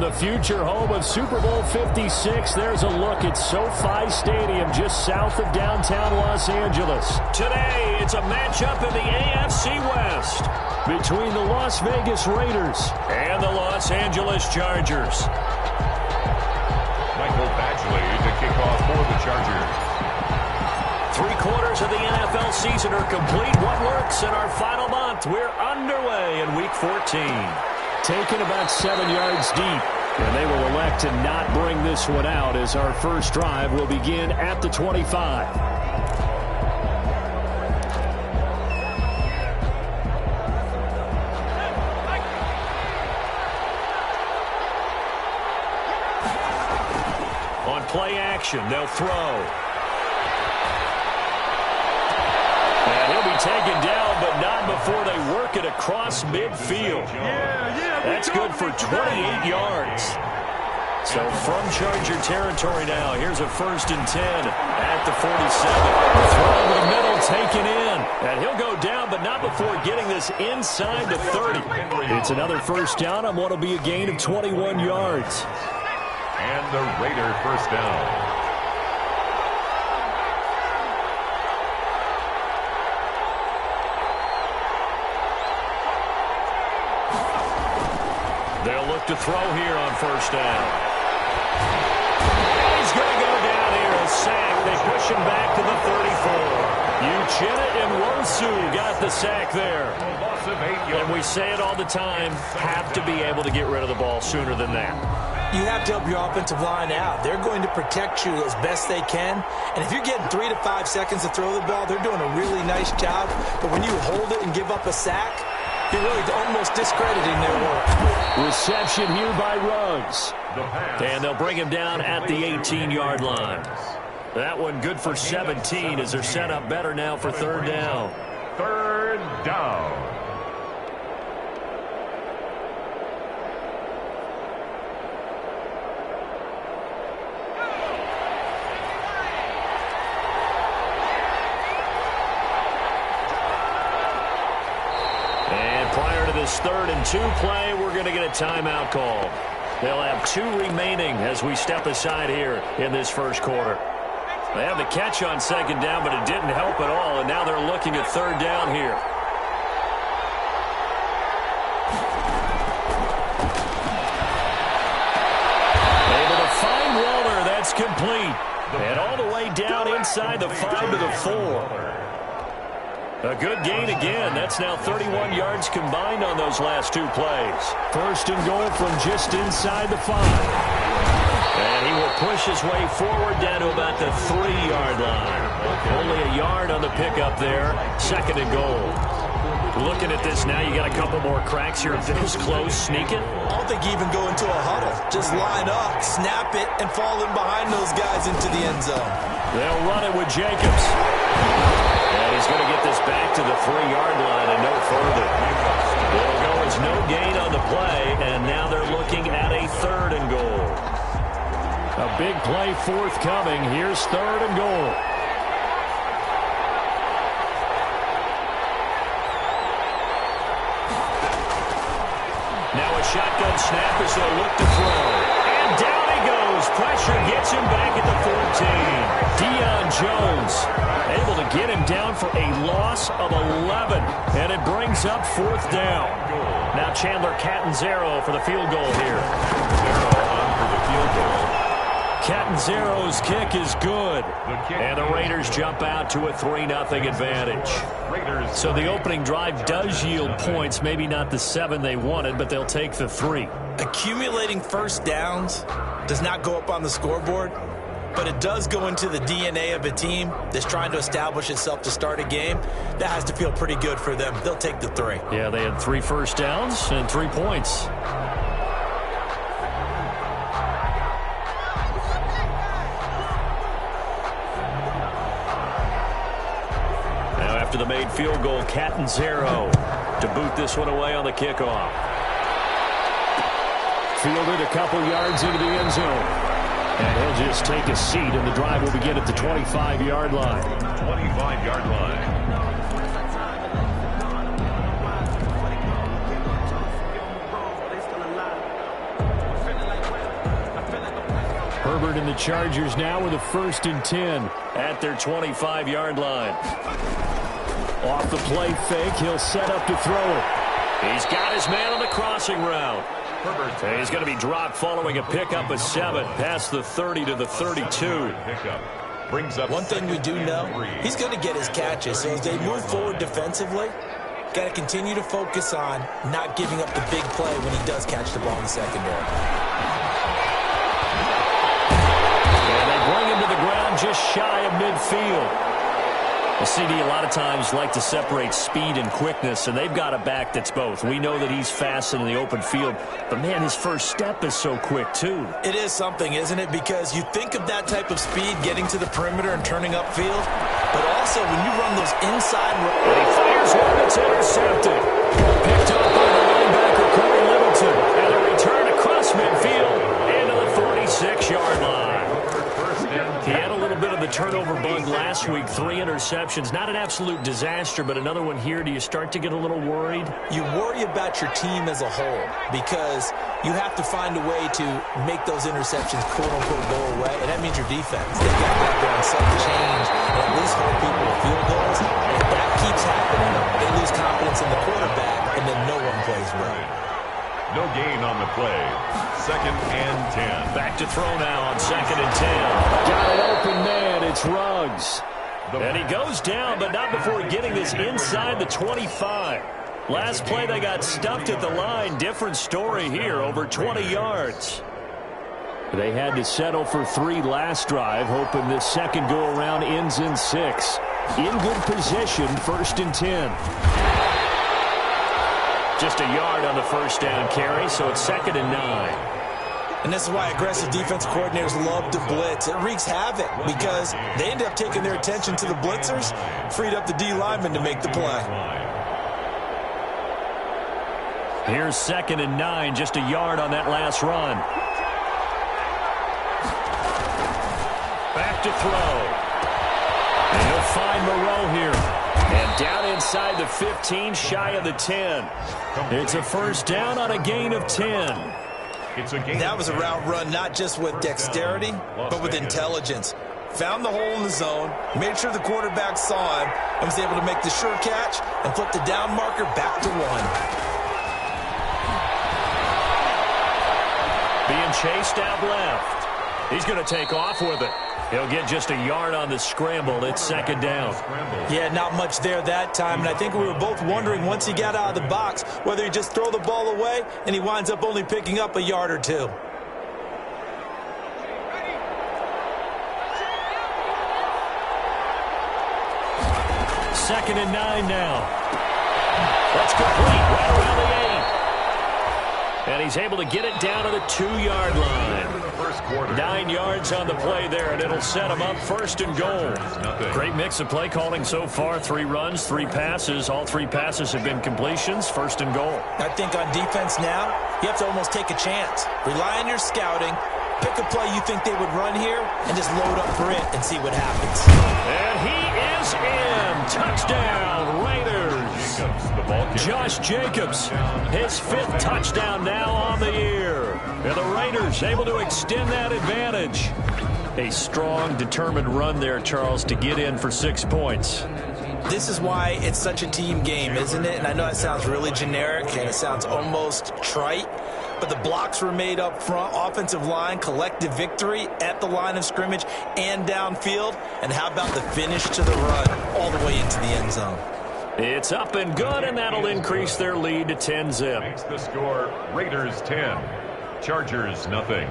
the future home of Super Bowl 56, there's a look at SoFi Stadium just south of downtown Los Angeles. Today, it's a matchup in the AFC West between the Las Vegas Raiders and the Los Angeles Chargers. Michael Badgley to kick off for the Chargers. 3/4 of the NFL season are complete. What works in our final month? We're underway in Week 14. Taken about 7 yards deep, and they will elect to not bring this one out as our first drive will begin at the 25. On play action, they'll throw. And he'll be taken down, but not before they work it across midfield. That's good for 28 yards. So from Charger territory now, here's a 1st and 10 at the 47. Throw over the middle, taken in. And he'll go down, but not before getting this inside the 30. It's another first down on what will be a gain of 21 yards. And the Raider first down. They'll look to throw here on first down. He's going to go down here, a sack. They push him back to the 34. Uchenna Nwosu got the sack there. And we say it all the time, have to be able to get rid of the ball sooner than that. You have to help your offensive line out. They're going to protect you as best they can. And if you're getting 3 to 5 seconds to throw the ball, they're doing a really nice job. But when you hold it and give up a sack, you're really almost discrediting their work. Reception here by Ruggs. And they'll bring him down at the 18-yard line. That one good for 17 as they're set up better now for third down. Third down. This 3rd and 2 play, we're going to get a timeout call. They'll have 2 remaining as we step aside here in this first quarter. They have the catch on 2nd down, but it didn't help at all, and now they're looking at 3rd down here. Able to find Waller. That's complete. And all the way down inside the 5 to the 4. A good gain again. That's now 31 yards combined on those last 2 plays. 1st and goal from just inside the 5. And he will push his way forward down to about the 3-yard line. Only a yard on the pickup there. 2nd and goal. Looking at this now, you got a couple more cracks here. This close, sneaking. I don't think you even go into a huddle. Just line up, snap it, and fall in behind those guys into the end zone. They'll run it with Jacobs. And he's going to get this back to the 3-yard line and no further. It'll go as no gain on the play, and now they're looking at a 3rd and goal. A big play forthcoming. Here's 3rd and goal. Now a shotgun snap as they'll look to throw. And down he goes. Pressure gets him back at the 14. Deion Jones able to get him down for a loss of 11. And it brings up 4th down. Now Chandler Catanzaro for the field goal here. Catanzaro's kick is good. And the Raiders jump out to a 3-0 advantage. So the opening drive does yield points. Maybe not the 7 they wanted, but they'll take the 3. Accumulating first downs does not go up on the scoreboard, but it does go into the DNA of a team that's trying to establish itself to start a game. That has to feel pretty good for them. They'll take the 3. Yeah, they had 3 first downs and 3 points. Now after the made field goal, Catanzaro to boot this one away on the kickoff. Fielded a couple yards into the end zone. And he'll just take a seat, and the drive will begin at the 25-yard line. 25-yard line. 3rd, and the Chargers now with a 1st and 10 at their 25-yard line. Off the play fake, he'll set up to throw it. He's got his man on the crossing route. He's going to be dropped following a pickup of 7 past the 30 to the 32. One thing we do know, he's going to get his catches. So as they move forward defensively, got to continue to focus on not giving up the big play when he does catch the ball in the secondary. And they bring him to the ground just shy of midfield. The CD a lot of times like to separate speed and quickness, and they've got a back that's both. We know that he's fast in the open field, but, man, his first step is so quick, too. It is something, isn't it? Because you think of that type of speed getting to the perimeter and turning upfield, but also when you run those inside... And he fires one that's intercepted. Picked up by the linebacker, Corey Littleton, and a return across midfield into the 46-yard line. He had a little bit of the turnover bug last week, 3 interceptions. Not an absolute disaster, but another one here. Do you start to get a little worried? You worry about your team as a whole because you have to find a way to make those interceptions, quote-unquote, go away, and that means your defense. They've got to go out there and set the change and at least hold people to field goals. And if that keeps happening, they lose confidence in the quarterback, and then no one plays well. No gain on the play. 2nd and 10. Back to throw now on 2nd and 10. Got an open man. It's Ruggs. And he goes down, but not before getting this inside the 25. Last play, they got stuffed at the line. Different story here, over 20 yards. They had to settle for 3 last drive, hoping this second go-around ends in 6. In good position, 1st and 10. Just a yard on the first down carry, so it's 2nd and 9. And this is why aggressive defense coordinators love to blitz. It wreaks havoc because they end up taking their attention to the blitzers, freed up the D lineman to make the play. Here's 2nd and 9, just a yard on that last run. Back to throw. And he'll find Moreau here. And down inside the 15, shy of the 10. It's a first down on a gain of 10. That was a route run not just with dexterity, but with intelligence. Found the hole in the zone, made sure the quarterback saw him, and was able to make the sure catch and flip the down marker back to 1. Being chased out left. He's going to take off with it. He'll get just a yard on the scramble. It's 2nd down. Yeah, not much there that time. And I think we were both wondering once he got out of the box whether he just throw the ball away and he winds up only picking up a yard or 2. Second and 9 now. That's complete right around the 8. And he's able to get it down to the 2-yard line. 9 yards on the play there, and it'll set him up 1st and goal. Great mix of play calling so far. 3 runs, 3 passes. All 3 passes have been completions. 1st and goal. I think on defense now, you have to almost take a chance. Rely on your scouting. Pick a play you think they would run here and just load up for it and see what happens. And he is in. Touchdown, Raiders. Josh Jacobs, his 5th touchdown now on the year. And the Raiders able to extend that advantage. A strong, determined run there, Charles, to get in for 6 points. This is why it's such a team game, isn't it? And I know that sounds really generic and it sounds almost trite, but the blocks were made up front, offensive line, collective victory at the line of scrimmage and downfield. And how about the finish to the run all the way into the end zone? It's up and good, and that'll increase their lead to 10-zip. Makes the score Raiders 10, Chargers nothing.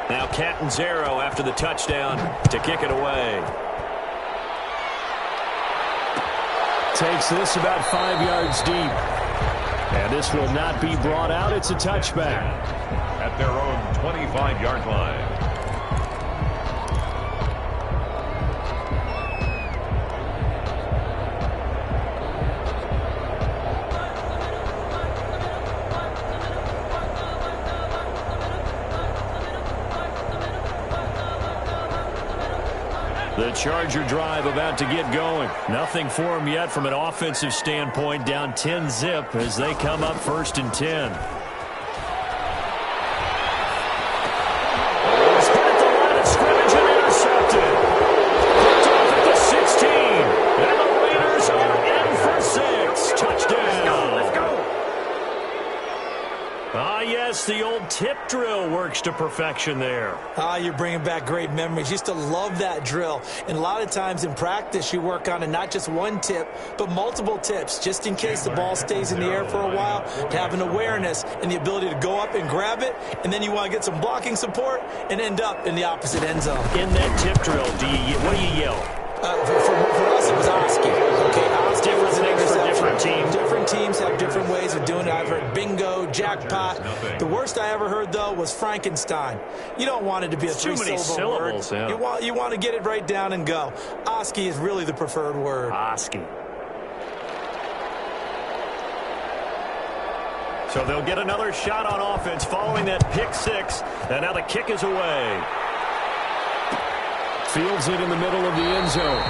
Now Catanzaro after the touchdown to kick it away. Takes this about 5 yards deep. And this will not be brought out. It's a touchback. At their own 25-yard line. The Charger drive about to get going. Nothing for them yet from an offensive standpoint. Down 10-zip as they come up 1st and 10. He's hit at the line of scrimmage and intercepted. Picked off at the 16. And the Raiders are in for 6. Touchdown. Let's go. Ah, yes, the old tip drill works to perfection there. Ah, you're bringing back great memories. Used to love that drill. And a lot of times in practice, you work on it not just one tip, but multiple tips, just in case the ball stays in the air for a while, to have an awareness and the ability to go up and grab it, and then you want to get some blocking support and end up in the opposite end zone. In that tip drill, what do you yell? For us, it was Oski. Okay, Oski was an interception. Different teams. Different teams have different ways of doing it. I've heard bingo, jackpot. The worst I ever heard, though, was Frankenstein. You don't want it to be a three-syllable word. Yeah. You want to get it right down and go. Oski is really the preferred word. Oski. So they'll get another shot on offense following that pick 6. And now the kick is away. Fields it in the middle of the end zone.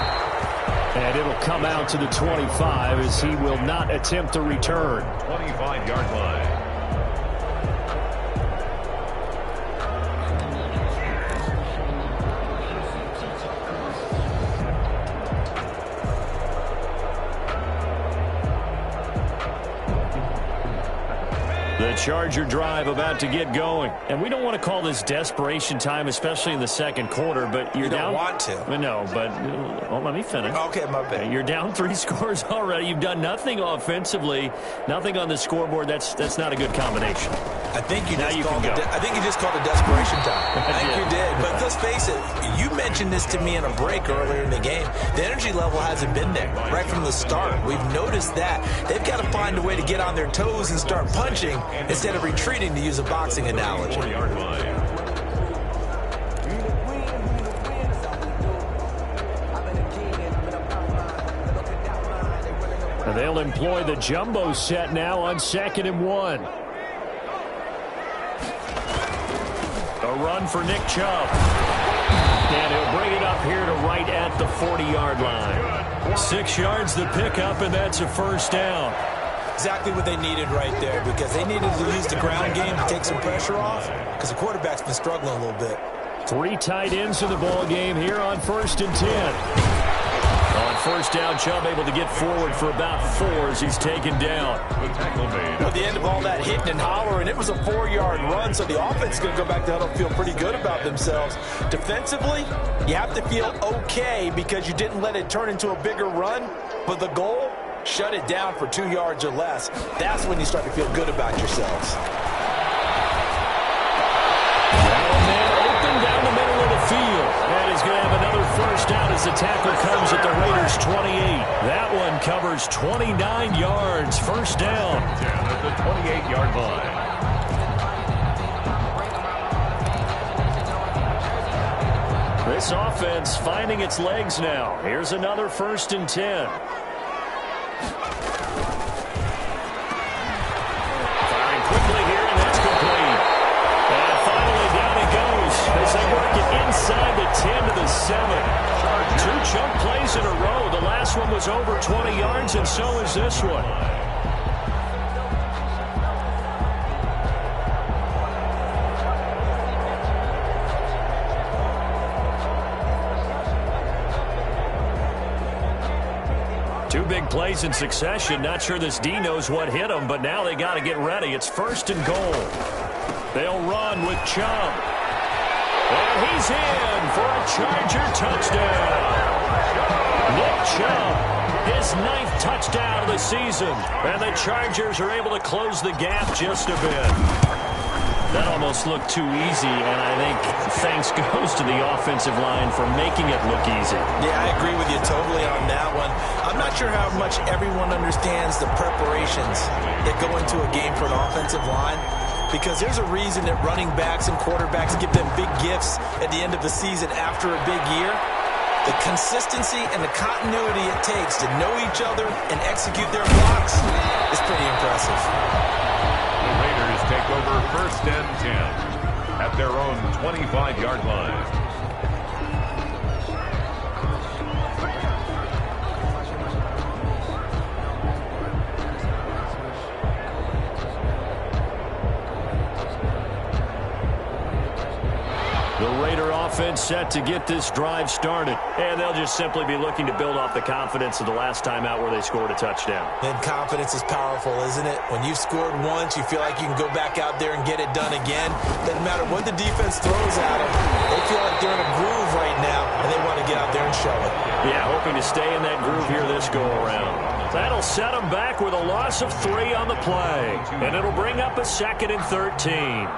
And it'll come out to the 25 as he will not attempt to return. 25-yard line. The Charger drive about to get going. And we don't want to call this desperation time, especially in the second quarter, but you're down. You don't want to. No, but let me finish. Okay, my bad. You're down 3 scores already. You've done nothing offensively, nothing on the scoreboard. That's not a good combination. I think you just called it desperation time. I think you did. But let's face it, you mentioned this to me in a break earlier in the game. The energy level hasn't been there right from the start. We've noticed that. They've got to find a way to get on their toes and start punching instead of retreating, to use a boxing analogy. And they'll employ the jumbo set now on 2nd and 1. A run for Nick Chubb. And he'll bring it up here to right at the 40-yard line. 6 yards the pickup, and that's a first down. Exactly what they needed right there, because they needed to use the ground game to take some pressure off, because the quarterback's been struggling a little bit. 3 tight ends in the ball game here on 1st and 10. On first down, Chubb able to get forward for about 4 as he's taken down. At the end of all that hitting and hollering, it was a 4-yard run, so the offense is going to go back to huddle, feel pretty good about themselves. Defensively, you have to feel okay because you didn't let it turn into a bigger run, but the goal, shut it down for 2 yards or less. That's when you start to feel good about yourselves. Down the middle of the field. And he's going to have another first down as the tackle comes at the Raiders' 28. That one covers 29 yards. First down. Down at the 28-yard line. This offense finding its legs now. Here's another 1st and 10. Firing quickly here, and that's complete. And finally down he goes as they work it inside the 10 to the 7. 2 chunk plays in a row. The last one was over 20 yards, and so is this one. Two big plays in succession. Not sure this D knows what hit him, but now they got to get ready. It's 1st and goal. They'll run with Chubb. And he's in for a Charger touchdown. Nick Chubb, his 9th touchdown of the season. And the Chargers are able to close the gap just a bit. That almost looked too easy, and I think thanks goes to the offensive line for making it look easy. Yeah, I agree with you totally on that one. I'm not sure how much everyone understands the preparations that go into a game for an offensive line, because there's a reason that running backs and quarterbacks give them big gifts at the end of the season after a big year. The consistency and the continuity it takes to know each other and execute their blocks is pretty impressive. The Raiders take over 1st and 10 at their own 25-yard line. set to get this drive started. And they'll just simply be looking to build off the confidence of the last time out where they scored a touchdown. And confidence is powerful, isn't it? When you've scored once, you feel like you can go back out there and get it done again. Doesn't matter what the defense throws at them. They feel like they're in a groove right now, and they want to get out there and show it. Yeah, hoping to stay in that groove here this go-around. That'll set them back with a loss of 3 on the play. And it'll bring up a 2nd and 13.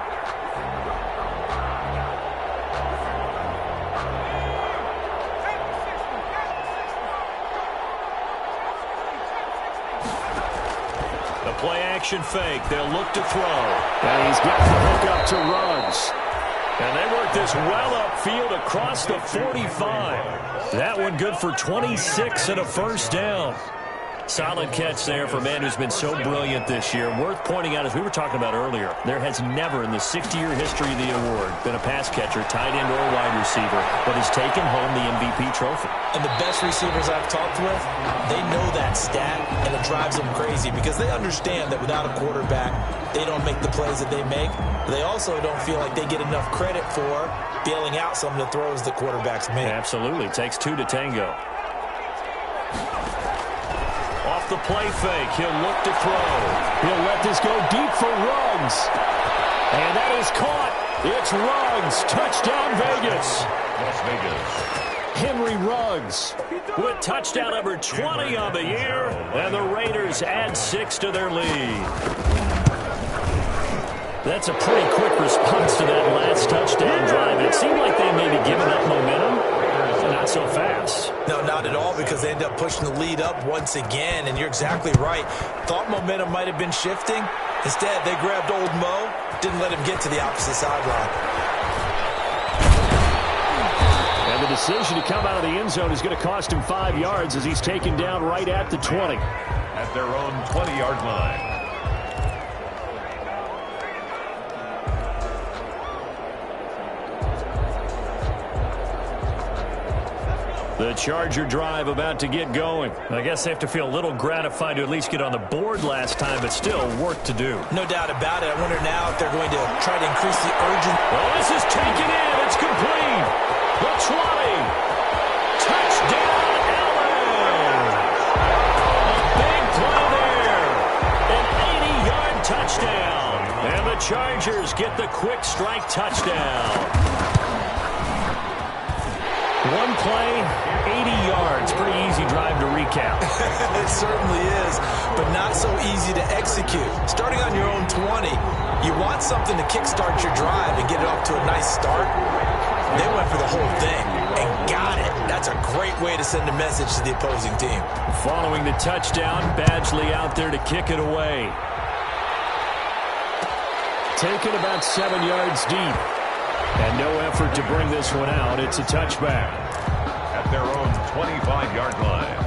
Play-action fake. They'll look to throw. And he's got the hook up to Ruggs. And they work this well upfield across the 45. That one good for 26 and a first down. Solid catch there for a man who's been so brilliant this year. Worth pointing out, as we were talking about earlier, there has never in the 60-year history of the award been a pass catcher, tight end, or wide receiver that has taken home the MVP trophy. And the best receivers I've talked with, they know that stat, and it drives them crazy because they understand that without a quarterback, they don't make the plays that they make. But they also don't feel like they get enough credit for bailing out some of the throws that quarterbacks make. Absolutely. It takes 2 to tango. Off the play fake, he'll look to throw. He'll let this go deep for Ruggs. And that is caught. It's Ruggs. Touchdown, Vegas. Las Vegas. Henry Ruggs with touchdown number 20 on the year. And the Raiders add 6 to their lead. That's a pretty quick response to that last touchdown drive. It seemed like they may be giving up momentum. Not so fast. No, not at all, because they end up pushing the lead up once again, and you're exactly right. Thought momentum might have been shifting. Instead, they grabbed old Mo, didn't let him get to the opposite sideline. And the decision to come out of the end zone is going to cost him 5 yards as he's taken down right at the 20. At their own 20-yard line. The Charger drive about to get going. I guess they have to feel a little gratified to at least get on the board last time, but still work to do. No doubt about it. I wonder now if they're going to try to increase the urgency. Oh, this is taken in. It's complete. The 20. Touchdown, Allen. A big play there. An 80-yard touchdown. And the Chargers get the quick strike touchdown. One play, 80 yards. Pretty easy drive to recap. It certainly is, but not so easy to execute. Starting on your own 20, you want something to kickstart your drive and get it off to a nice start. They went for the whole thing and got it. That's a great way to send a message to the opposing team. Following the touchdown, Badgley out there to kick it away. Taken about 7 yards deep. And no effort to bring this one out. It's a touchback. At their own 25-yard line.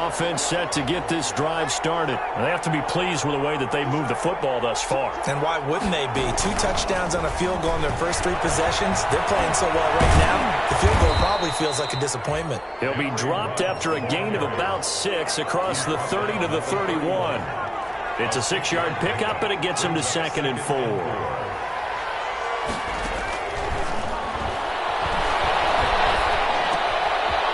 Offense set to get this drive started. They have to be pleased with the way that they moved the football thus far. And why wouldn't they be? 2 touchdowns on a field goal in their first 3 possessions. They're playing so well right now, the field goal probably feels like a disappointment. He'll be dropped after a gain of about 6 across the 30 to the 31. It's a 6-yard pickup, and it gets him to 2nd and 4.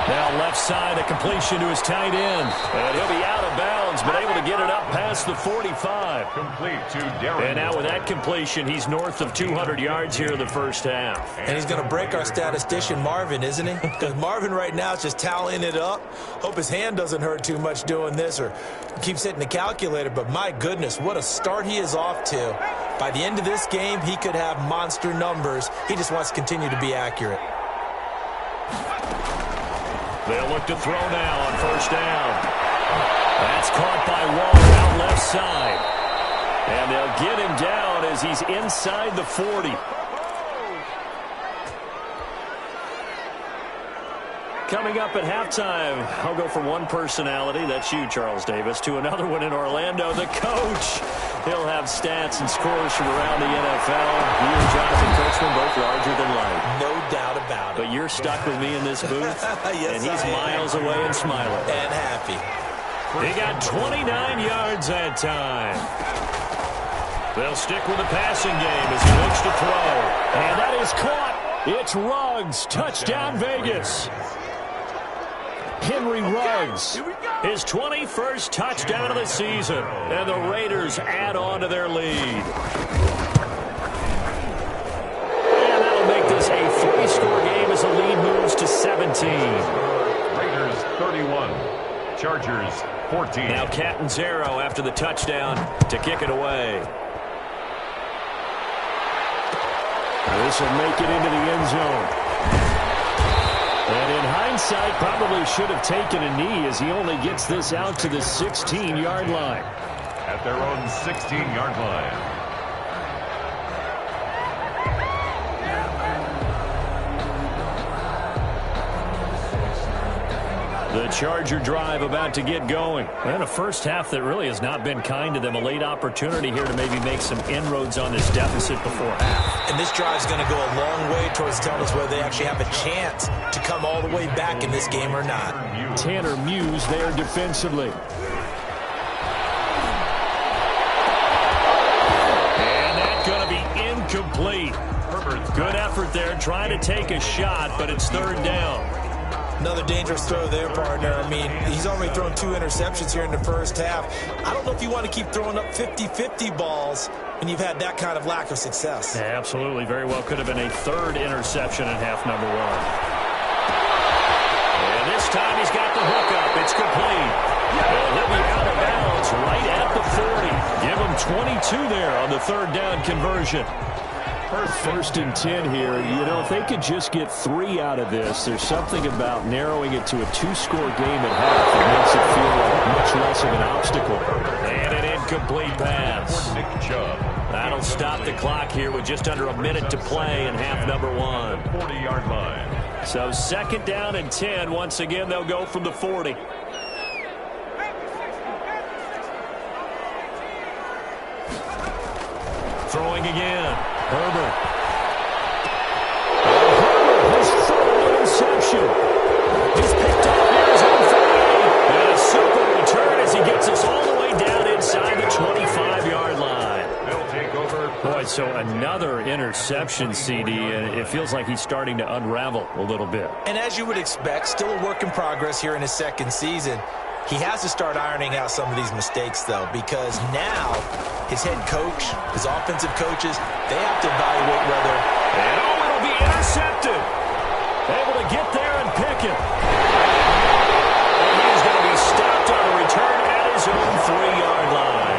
Now left side, a completion to his tight end. And he'll be out of bounds, but able to get it up past the 45. Complete to Darren. And now with that completion, he's north of 200 yards here in the first half. And he's going to break our statistician, Marvin, isn't he? Because Marvin right now is just tallying it up. Hope his hand doesn't hurt too much doing this or keeps hitting the calculator. But my goodness, what a start he is off to. By the end of this game, he could have monster numbers. He just wants to continue to be accurate. They'll look to throw now on first down. That's caught by Waller out left side. And they'll get him down as he's inside the 40. Coming up at halftime, I'll go from one personality, that's you, Charles Davis, to another one in Orlando, the coach. He'll have stats and scores from around the NFL. You and Jonathan Coachman both larger than life. No doubt about it. But you're stuck with me in this booth, yes, and he's miles away and smiling. And happy. He got 29 yards that time. They'll stick with the passing game as he looks to throw. And that is caught. It's Ruggs. Touchdown, Vegas. Henry Ruggs, his 21st touchdown of the season, and the Raiders add on to their lead. And that'll make this a 3-score game as the lead moves to 17. Raiders 31, Chargers 14. Now Catanzaro after the touchdown to kick it away. This will make it into the end zone. And in hindsight, probably should have taken a knee as he only gets this out to the 16-yard line. At their own 16-yard line. The Charger drive about to get going. And a first half that really has not been kind to them. A late opportunity here to maybe make some inroads on this deficit before half. And this drive's going to go a long way towards telling us whether they actually have a chance to come all the way back in this game or not. Tanner Muse there defensively. And that's going to be incomplete. Good effort there trying to take a shot, but it's third down. Another dangerous throw there, partner. I mean, he's already thrown 2 interceptions here in the first half. I don't know if you want to keep throwing up 50-50 balls when you've had that kind of lack of success. Yeah, absolutely. Very well could have been a third interception in half number 1. And this time he's got the hook up. It's complete. And he'll be out of bounds right at the 40. Give him 22 there on the third down conversion. First and 10 here. You know, if they could just get 3 out of this, there's something about narrowing it to a 2-score game at half that makes it feel like much less of an obstacle. And an incomplete pass. That'll stop the clock here with just under a minute to play in half number 1. 40-yard line. So second down and 10. Once again, they'll go from the 40. Throwing again. Herbert. His third interception. He's picked off near his own 30. And a super return as he gets us all the way down inside the 25-yard line. They'll take over. Boy, so another interception, CD, and it feels like he's starting to unravel a little bit. And as you would expect, still a work in progress here in his second season. He has to start ironing out some of these mistakes, though, because now his head coach, his offensive coaches, they have to evaluate whether... And it'll be intercepted. Able to get there and pick it. And he's going to be stopped on a return at his own 3-yard line.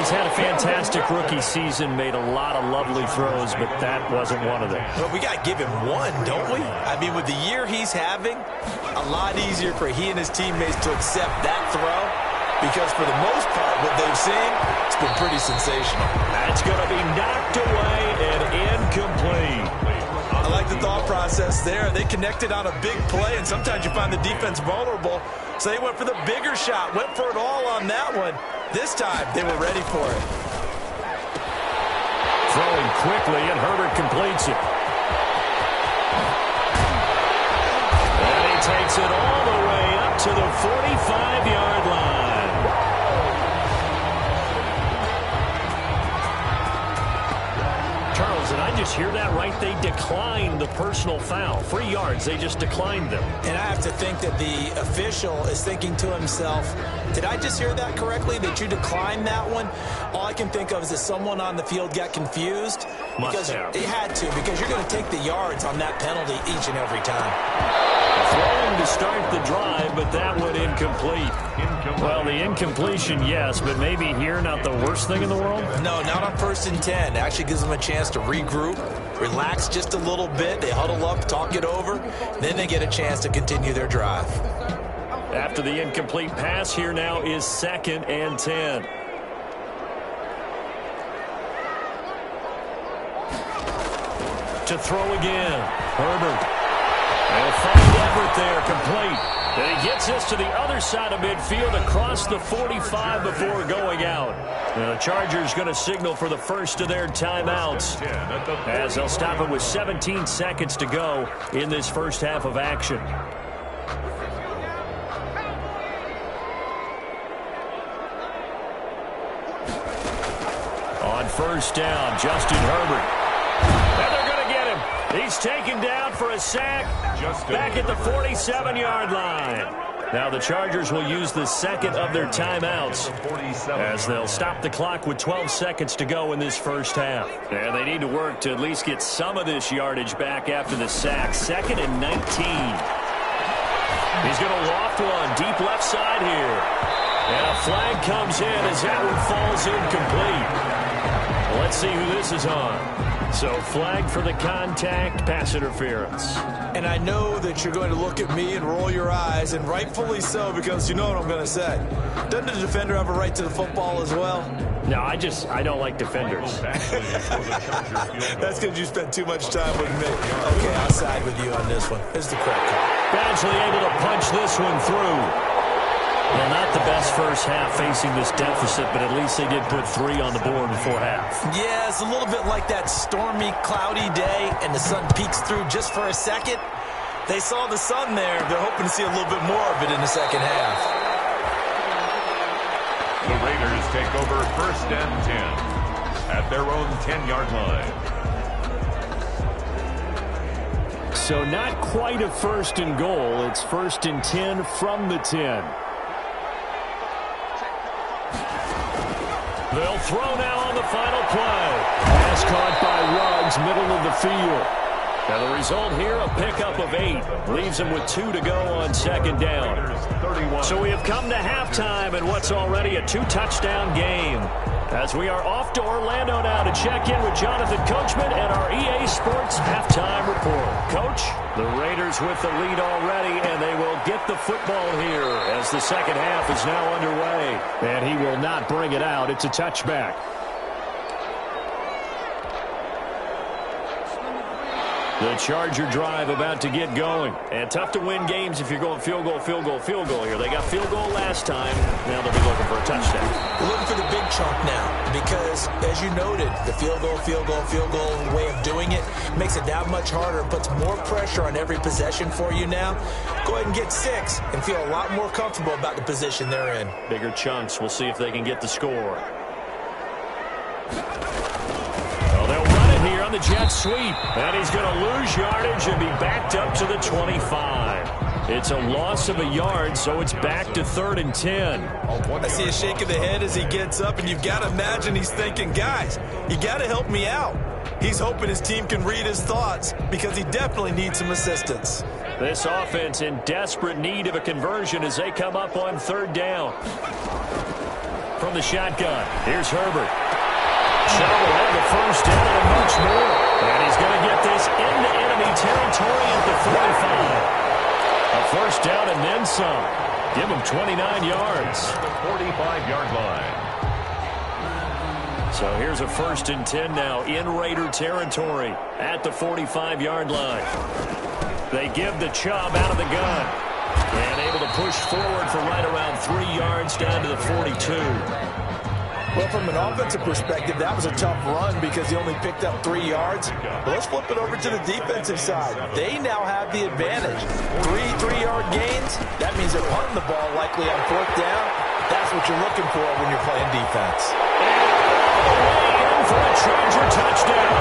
He's had a fantastic rookie season, made a lot of lovely throws, but that wasn't one of them. But we got to give him one, don't we? I mean, with the year he's having, a lot easier for he and his teammates to accept that throw, because for the most part, what they've seen, it's been pretty sensational. That's going to be knocked away and incomplete. I like the thought process there. They connected on a big play, and sometimes you find the defense vulnerable, so they went for the bigger shot, went for it all on that one. This time, they were ready for it. Throwing quickly, and Herbert completes it. And he takes it all the way up to the 45-yard line. Charles, did I just hear that right? They declined the personal foul. 3 yards, they just declined them. And I have to think that the official is thinking to himself, did I just hear that correctly, that you declined that one? All I can think of is that someone on the field got confused. Must have. It had to, because you're going to take the yards on that penalty each and every time. Throwing to start the drive, but that one incomplete. Well, the incompletion, yes, but maybe here not the worst thing in the world? No, not on 1st and 10. It actually gives them a chance to regroup, relax just a little bit. They huddle up, talk it over. Then they get a chance to continue their drive. After the incomplete pass, here now is 2nd and 10. To throw again. Herbert. They'll find effort there, complete. And he gets us to the other side of midfield across the 45 before going out. Now the Chargers going to signal for the first of their timeouts as they'll stop it with 17 seconds to go in this first half of action. On first down, Justin Herbert. And they're going to get him. He's taken down for a sack back at the 47-yard line. Now the Chargers will use the second of their timeouts as they'll stop the clock with 12 seconds to go in this first half. And they need to work to at least get some of this yardage back after the sack. 2nd and 19. He's going to loft one deep left side here. And a flag comes in as that one falls incomplete. Let's see who this is on. So flag for the contact, pass interference. And I know that you're going to look at me and roll your eyes, and rightfully so, because you know what I'm going to say. Doesn't the defender have a right to the football as well? No, I don't like defenders. That's because you spent too much time with me. Okay, I'll side with you on this one. It's the correct call. Badgley able to punch this one through. Well, not the best first half facing this deficit, but at least they did put 3 on the board before half. Yeah, it's a little bit like that stormy, cloudy day, and the sun peeks through just for a second. They saw the sun there. They're hoping to see a little bit more of it in the second half. The Raiders take over 1st and 10 at their own 10-yard line. So not quite a 1st and goal. It's 1st and 10 from the 10. They'll throw now on the final play. Pass caught by Ruggs, middle of the field. Now the result here, a pickup of 8. Leaves them with 2 to go on 2nd down. So we have come to halftime in what's already a 2-touchdown game. As we are off to Orlando now to check in with Jonathan Coachman and our EA Sports halftime report. Coach, the Raiders with the lead already, and they will get the football here as the second half is now underway. And he will not bring it out. It's a touchback. The Charger drive about to get going. And tough to win games if you're going field goal, field goal, field goal here. They got field goal last time. Now they'll be looking for a touchdown. We're looking for the big chunk now because, as you noted, the field goal, field goal, field goal way of doing it makes it that much harder. It puts more pressure on every possession for you now. Go ahead and get 6 and feel a lot more comfortable about the position they're in. Bigger chunks. We'll see if they can get the score. Here on the jet sweep, and he's going to lose yardage and be backed up to the 25. It's a loss of a yard, so it's back to 3rd and 10. I see a shake of the head as he gets up, and you've got to imagine he's thinking, guys, you got to help me out. He's hoping his team can read his thoughts because he definitely needs some assistance. This offense in desperate need of a conversion as they come up on 3rd down. From the shotgun, here's Herbert. Shaw will have the first down and much more. And he's going to get this into enemy territory at the 45. A first down and then some. Give him 29 yards. The 45-yard line. So here's a 1st and 10 now in Raider territory at the 45-yard line. They give the Chubb out of the gun. And able to push forward for right around 3 yards down to the 42. Well, from an offensive perspective, that was a tough run because he only picked up 3 yards. But let's flip it over to the defensive side. They now have the advantage. 3-3-yard gains. That means they're punting the ball likely on 4th down. That's what you're looking for when you're playing defense. In for a Charger touchdown.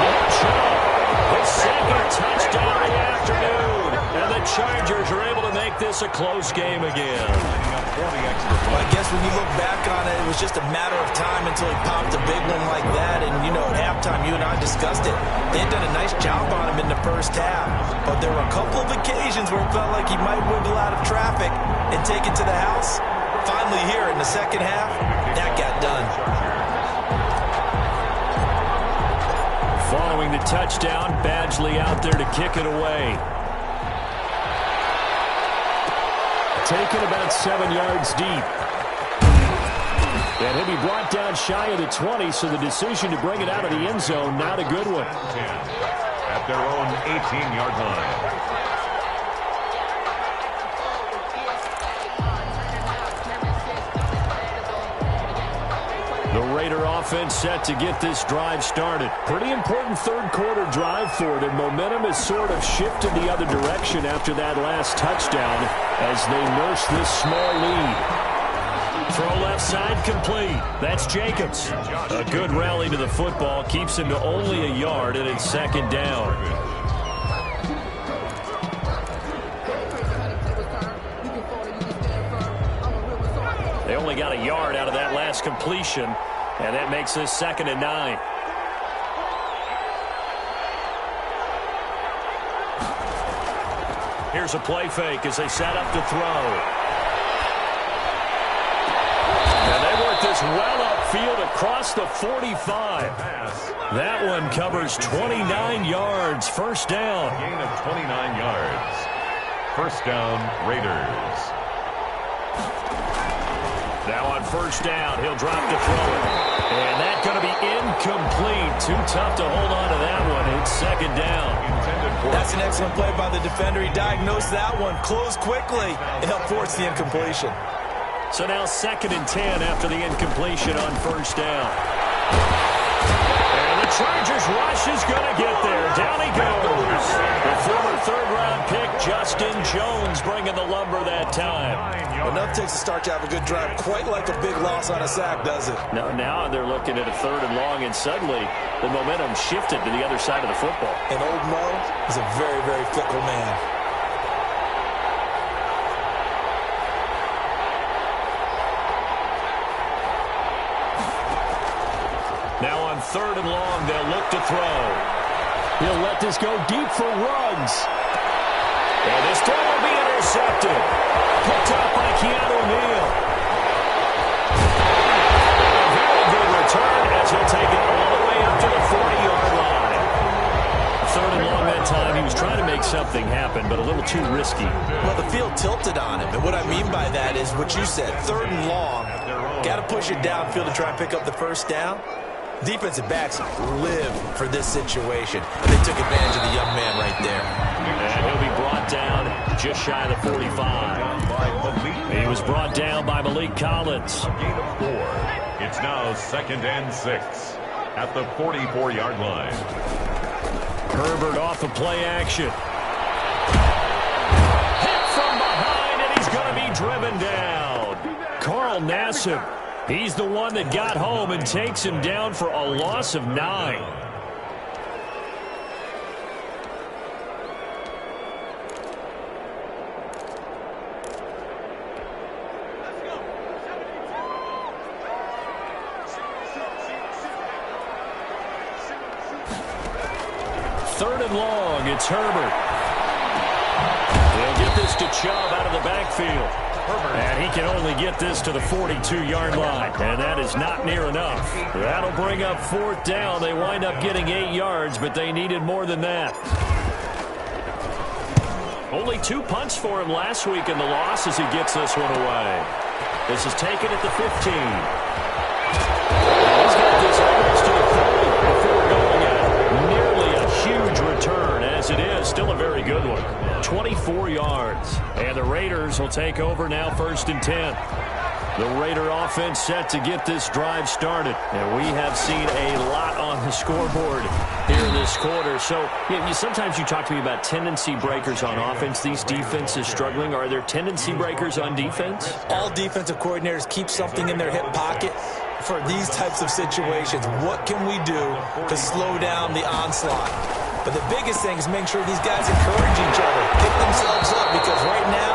Nick Chubb, his 2nd touchdown of the afternoon. And the Chargers are able to make this a close game again. Well, I guess when you look back on it, it was just a matter of time until he popped a big one like that. And, you know, at halftime, you and I discussed it. They had done a nice job on him in the first half. But there were a couple of occasions where it felt like he might wiggle out of traffic and take it to the house. Finally here in the second half, that got done. Following the touchdown, Badgley out there to kick it away. Taken about 7 yards deep. And he'll be brought down shy of the 20, so the decision to bring it out of the end zone, not a good one. 10 at their own 18-yard line. The Raider offense set to get this drive started. Pretty important third quarter drive for it, and momentum has sort of shifted the other direction after that last touchdown as they nurse this small lead. Throw left side complete. That's Jacobs. A good rally to the football keeps him to only a yard, and it's second down. They only got a yard out of that last completion, and that makes this 2nd and 9. Here's a play fake as they set up to throw. And they work this well upfield across the 45. That one covers 29 yards. First down. Gain of 29 yards. First down, Raiders. Now on first down, he'll drop to throw it. And that's going to be incomplete. Too tough to hold on to that one. It's second down. That's an excellent play by the defender. He diagnosed that one, closed quickly, and helped force the incompletion. So now 2nd and 10 after the incompletion on first down. And the Chargers rush is going to get there. Down he goes. The former third-round pick, Justin Jones, bringing the lumber that time. Enough takes to start to have a good drive. Quite like a big loss on a sack, does it? Now they're looking at a 3rd and long, and suddenly the momentum shifted to the other side of the football. And old Mo is a very, very fickle man. Now on 3rd and long, they'll look to throw. He'll let this go deep for Ruggs. And this throw will be intercepted. Picked up by Keanu Neal. A very good return as he'll take it all the way up to the 40-yard line. 3rd and long that time. He was trying to make something happen, but a little too risky. Well, the field tilted on him. And what I mean by that is what you said. 3rd and long. Got to push it downfield to try and pick up the first down. Defensive backs live for this situation. They took advantage of the young man right there. And he'll be brought down just shy of the 45. He was brought down by Malik Collins. Gain of 4. It's now 2nd and 6 at the 44-yard line. Herbert off of play action. Hit from behind, and he's going to be driven down. Carl Nassib. He's the one that got home and takes him down for a loss of 9. Third and long, it's Herbert. He'll get this to Chubb out of the backfield. And he can only get this to the 42-yard line. And that is not near enough. That'll bring up 4th down. They wind up getting 8 yards, but they needed more than that. Only 2 punts for him last week in the loss as he gets this one away. This is taken at the 15. He's got this almost to the 30 before going at nearly a huge return. As it is, still a very good one. 24 yards. And the Raiders will take over now 1st and 10. The Raider offense set to get this drive started. And we have seen a lot on the scoreboard here in this quarter. So sometimes you talk to me about tendency breakers on offense. These defenses struggling. Are there tendency breakers on defense? All defensive coordinators keep something in their hip pocket for these types of situations. What can we do to slow down the onslaught? But the biggest thing is make sure these guys encourage each other, pick themselves up, because right now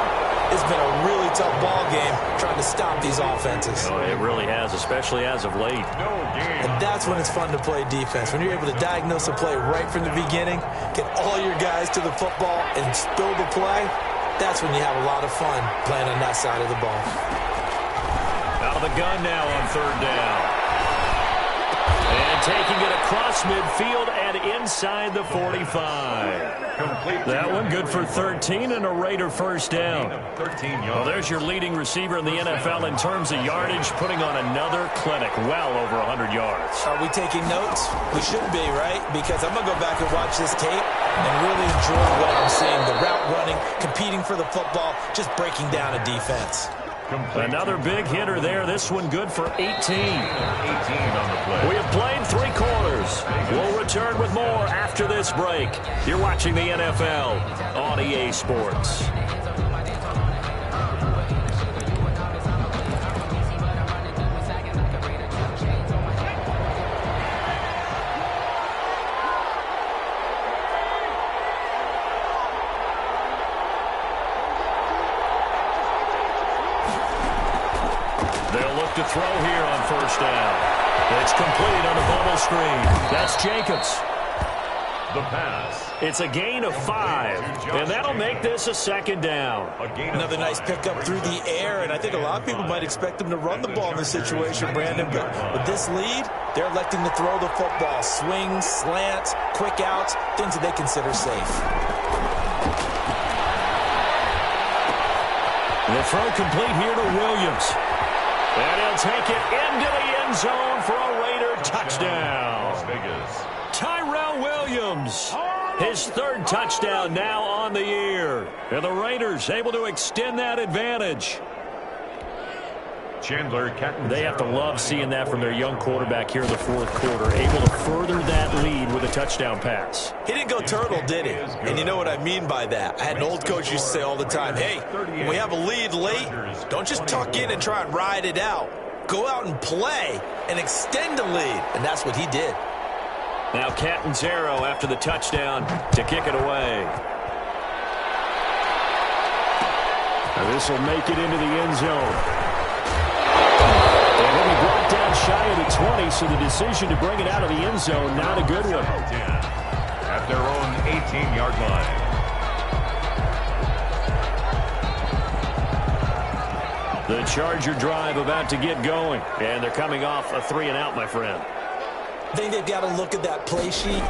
it's been a really tough ball game trying to stop these offenses. Oh, it really has, especially as of late. And that's when it's fun to play defense. When you're able to diagnose a play right from the beginning, get all your guys to the football and build the play, that's when you have a lot of fun playing on that side of the ball. Out of the gun now on 3rd down. And taking it across midfield and inside the 45. That one good for 13 and a Raider first down. 13 yards. Well, there's your leading receiver in the NFL in terms of yardage, putting on another clinic, well over 100 yards. Are we taking notes? We should be, right? Because I'm going to go back and watch this tape and really enjoy what I'm seeing. The route running, competing for the football, just breaking down a defense. Complete. Another big hitter there. This one good for 18. 18 on the play. We have played 3 quarters. We'll return with more after this break. You're watching the NFL on EA Sports. They'll look to throw here on first down. It's complete on the bubble screen. That's Jacobs. The pass. It's a gain of 5, and that'll make this a second down. Another nice pickup through the air, and I think a lot of people might expect them to run the ball in this situation, Brandon. But with this lead, they're electing to throw the football. Swings, slants, quick outs, things that they consider safe. The throw complete here to Williams. And he'll take it into the end zone for a Raider touchdown. Las Vegas. Tyrell Williams, his 3rd touchdown now on the year. And the Raiders able to extend that advantage. Chandler Catton. They have to love seeing that from their young quarterback here in the 4th quarter, able to further that lead with a touchdown pass. He didn't go turtle, did he? And you know what I mean by that. I had an old coach used to say all the time, hey, when we have a lead late, don't just tuck in and try and ride it out. Go out and play and extend the lead. And that's what he did. Now Catanzaro after the touchdown to kick it away. Now this will make it into the end zone. And he'll be brought down shy of the 20, so the decision to bring it out of the end zone, not a good one. At their own 18-yard line. The Charger drive about to get going, and they're coming off a 3-and-out, my friend. I think they've got to look at that play sheet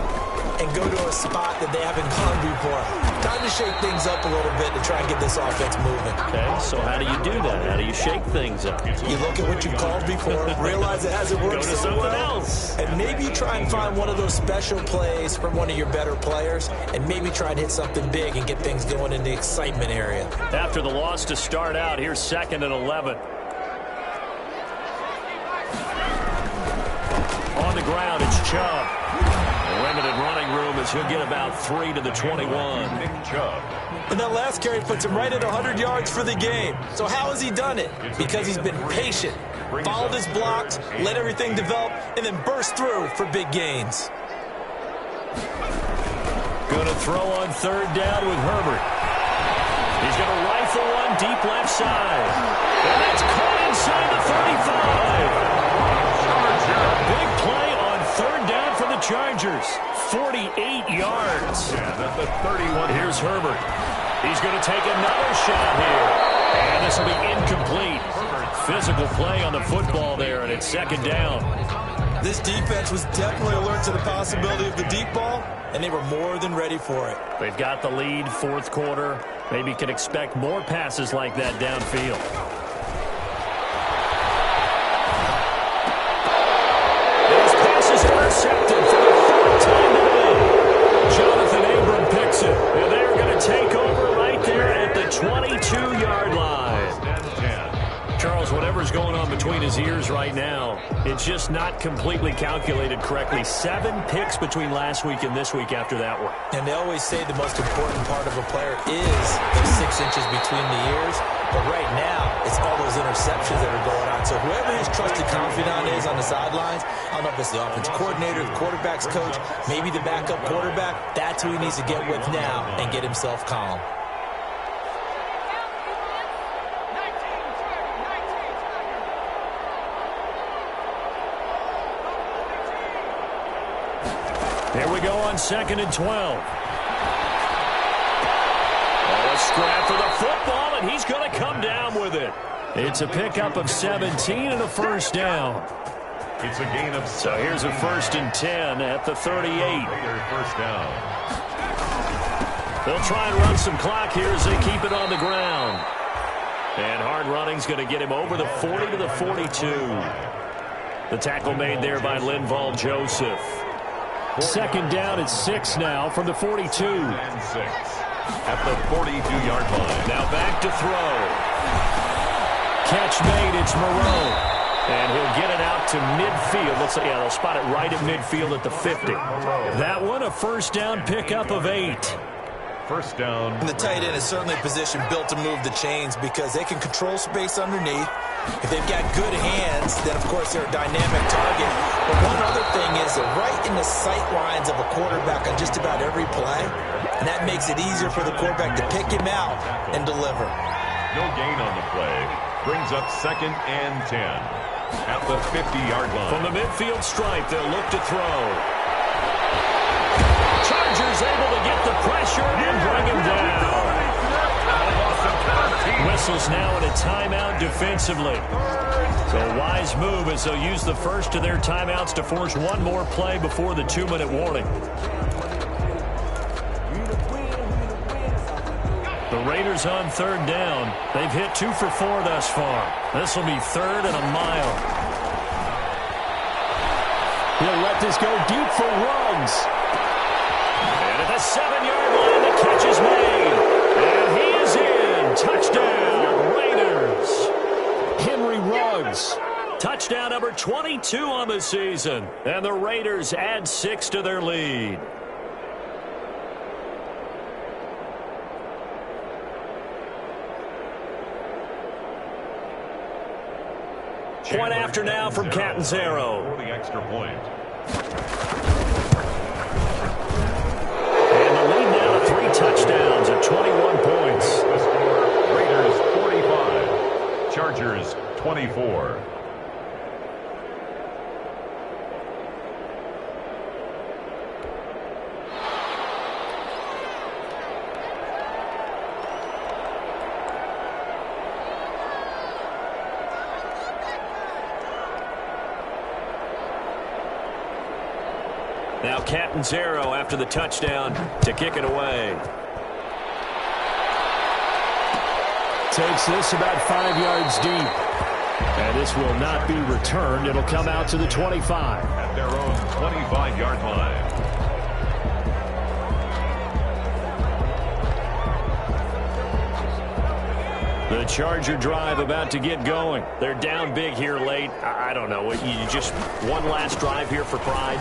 and go to a spot that they haven't gone before. Time to shake things up a little bit to try and get this offense moving. Okay, so how do you do that? How do you shake things up? You look at what you called before, realize it hasn't worked so well, and maybe try and find one of those special plays from one of your better players, and maybe try and hit something big and get things going in the excitement area. After the loss to start out, here's 2nd and 11. On the ground, it's Chubb. A limited running room as he'll get about 3 to the 21. Nick Chubb. And that last carry puts him right at 100 yards for the game. So how has he done it? Because he's been patient, followed his blocks, let everything develop, and then burst through for big gains. Going to throw on 3rd down with Herbert. He's going to rifle one deep left side. And that's caught inside the 35. Big play on 3rd down for the Chargers. 48 yards. Yeah, that's the 31. Here's Herbert. He's going to take another shot here. And this will be incomplete. Physical play on the football there, and it's 2nd down. This defense was definitely alert to the possibility of the deep ball, and they were more than ready for it. They've got the lead, 4th quarter. Maybe can expect more passes like that downfield. Intercepted for the 4th time today. Jonathan Abram picks it. And they're going to take over right there at the 22-yard line. Charles, whatever's going on between his ears right now, it's just not completely calculated correctly. 7 picks between last week and this week after that one. And they always say the most important part of a player is those 6 inches between the ears. But right now, it's all those interceptions that are going on. So whoever his trusted confidant is on the sidelines, I don't know if it's the offense coordinator, the quarterback's coach, maybe the backup quarterback, that's who he needs to get with now and get himself calm. Here we go on 2nd and 12. A scrap for the football, and he's going to come down with it. It's a pickup of 17 and a 1st down. It's a gain of 7. So here's a 1st and 10 at the 38. First down. They'll try and run some clock here as they keep it on the ground. And hard running's going to get him over the 40 to the 42. The tackle made there by Linval Joseph. 2nd down at 6 now from the 42. And 6 at the 42-yard line. Now back to throw. catch made. It's Moreau. And he'll get it out to midfield. Looks like, yeah, they'll spot it right at midfield at the 50. That one, a first down pickup of 8. First down. And the tight end is certainly a position built to move the chains because they can control space underneath. If they've got good hands, then, of course, they're a dynamic target. But one other thing is they're right in the sight lines of a quarterback on just about every play, and that makes it easier for the quarterback to pick him out and deliver. No gain on the play. Brings up 2nd and 10 at the 50-yard line. From the midfield stripe, they'll look to throw. Chargers able to get the pressure and bring him down. Whistles now in a timeout defensively. So a wise move as they'll use the first of their timeouts to force one more play before the 2-minute warning. The Raiders on 3rd down. They've hit 2 for 4 thus far. This will be 3rd and a mile. He'll let this go deep for Ruggs. And at the 7-yard line, the catch is made. And he is in. Touchdown, Raiders. Henry Ruggs. Touchdown number 22 on the season. And the Raiders add 6 to their lead. Point after now from Catanzaro. For the extra point. And the lead now to 3 touchdowns at 21 points. The score, Raiders 45, Chargers 24. Now Catanzaro after the touchdown to kick it away. Takes this about 5 yards deep. And this will not be returned. It'll come out to the 25. At their own 25-yard line. The Charger drive about to get going. They're down big here late. I don't know. You just one last drive here for pride.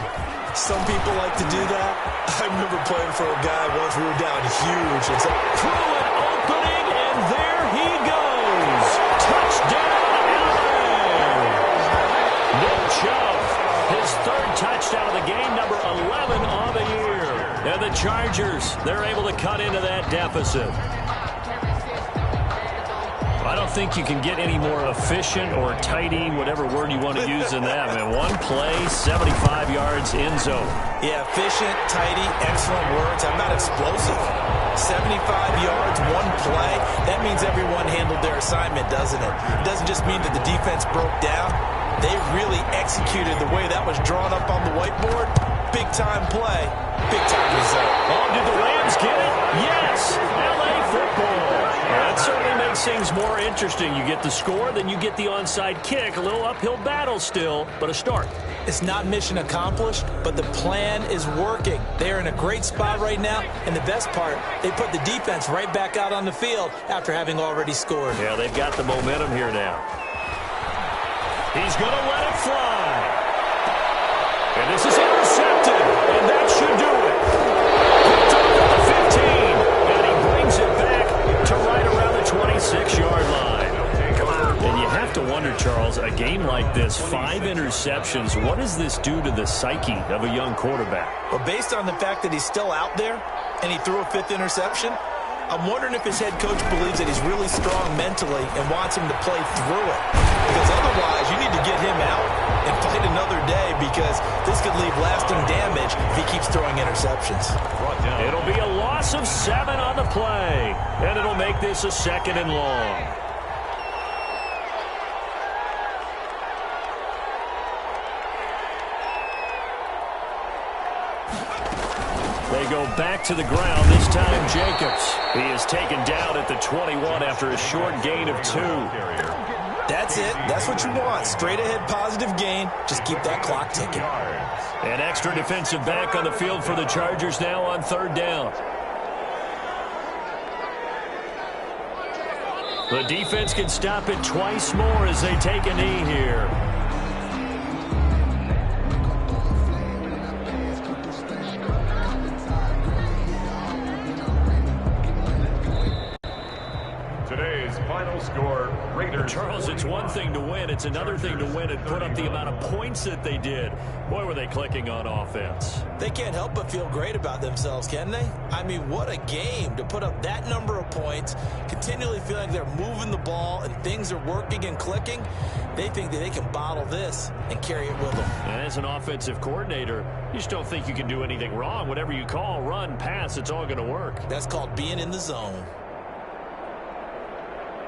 Some people like to do that. I remember playing for a guy once. We were down huge. It's like, through an opening, and there he goes. Touchdown, LA. Nick Chubb, his 3rd touchdown of the game, number 11 on the year. And the Chargers, they're able to cut into that deficit. I don't think you can get any more efficient or tidy, whatever word you want to use in that. Man, one play, 75 yards, end zone. yeah, efficient, tidy, excellent words. How about explosive? 75 yards, one play. That means everyone handled their assignment, doesn't it? It doesn't just mean that the defense broke down. They really executed the way that was drawn up on the whiteboard. Big-time play, big-time result. Oh, did the Rams get it? Yes! L.A. football. That certainly makes things more interesting. You get the score, then you get the onside kick. A little uphill battle still, but a start. It's not mission accomplished, but the plan is working. They're in a great spot right now, and the best part, they put the defense right back out on the field after having already scored. Yeah, they've got the momentum here now. He's going to let it fly. And this is intercepted, and that should do it. Picked up at the 15, and he brings it back to right around the 26-yard line. And you have to wonder, Charles, a game like this, 5 interceptions, what does this do to the psyche of a young quarterback? Well, based on the fact that he's still out there and he threw a 5th interception, I'm wondering if his head coach believes that he's really strong mentally and wants him to play through it. Because otherwise, you need to get him out and fight another day because this could leave lasting damage if he keeps throwing interceptions. It'll be a loss of 7 on the play, and it'll make this a 2nd and long. They go back to the ground, this time Jacobs. He is taken down at the 21 after a short gain of 2. That's it. That's what you want. Straight ahead positive gain. Just keep that clock ticking. An extra defensive back on the field for the Chargers now on 3rd down. The defense can stop it twice more as they take a knee here. Today's final score, Raiders. Charles, it's one thing to win. It's another thing to win and put up the amount of points that they did. Boy, were they clicking on offense. They can't help but feel great about themselves, can they? I mean, what a game to put up that number of points, continually feeling like they're moving the ball and things are working and clicking. They think that they can bottle this and carry it with them. And as an offensive coordinator, you just don't think you can do anything wrong. Whatever you call, run, pass, it's all going to work. That's called being in the zone.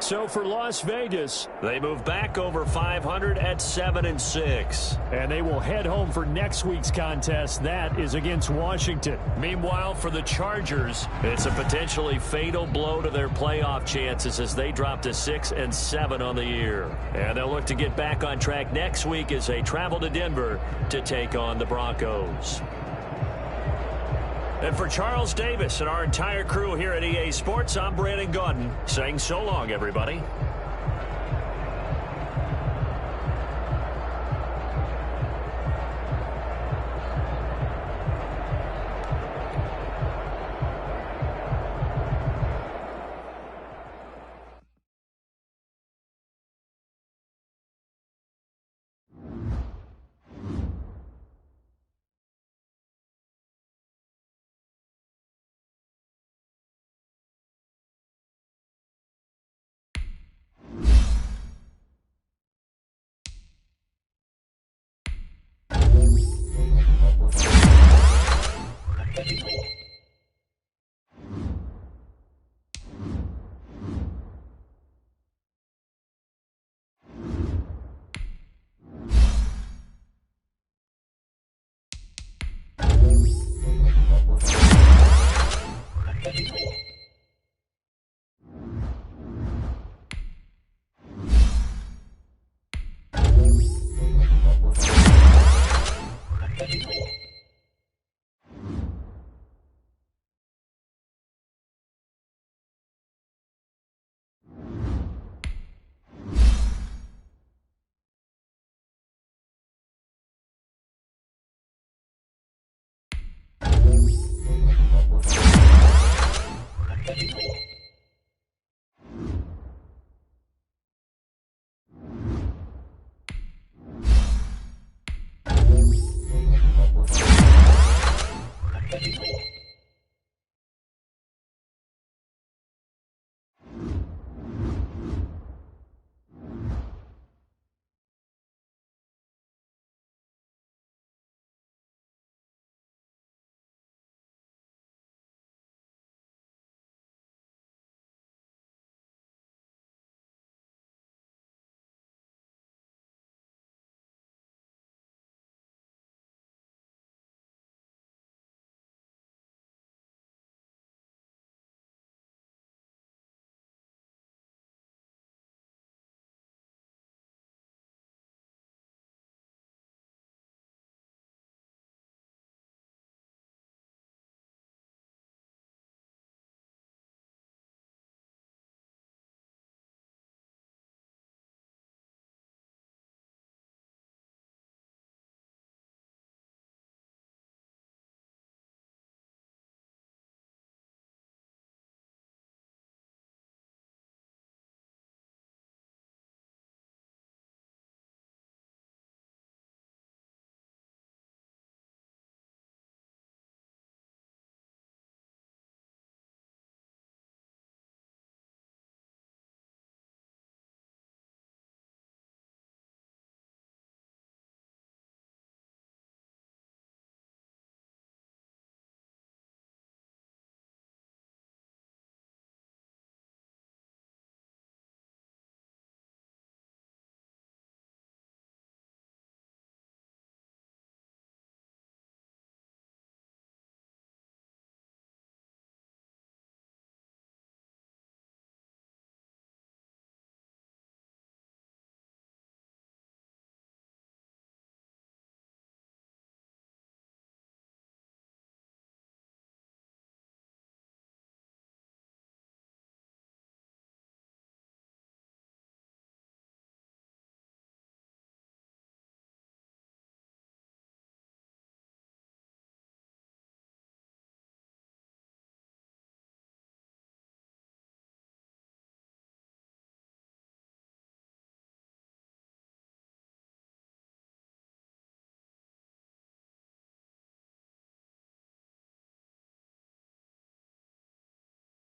So for Las Vegas, they move back over 500 at 7-6. And they will head home for next week's contest. That is against Washington. Meanwhile, for the Chargers, it's a potentially fatal blow to their playoff chances as they drop to 6-7 on the year. And they'll look to get back on track next week as they travel to Denver to take on the Broncos. And for Charles Davis and our entire crew here at EA Sports, I'm Brandon Gaudin saying so long, everybody. Thank you.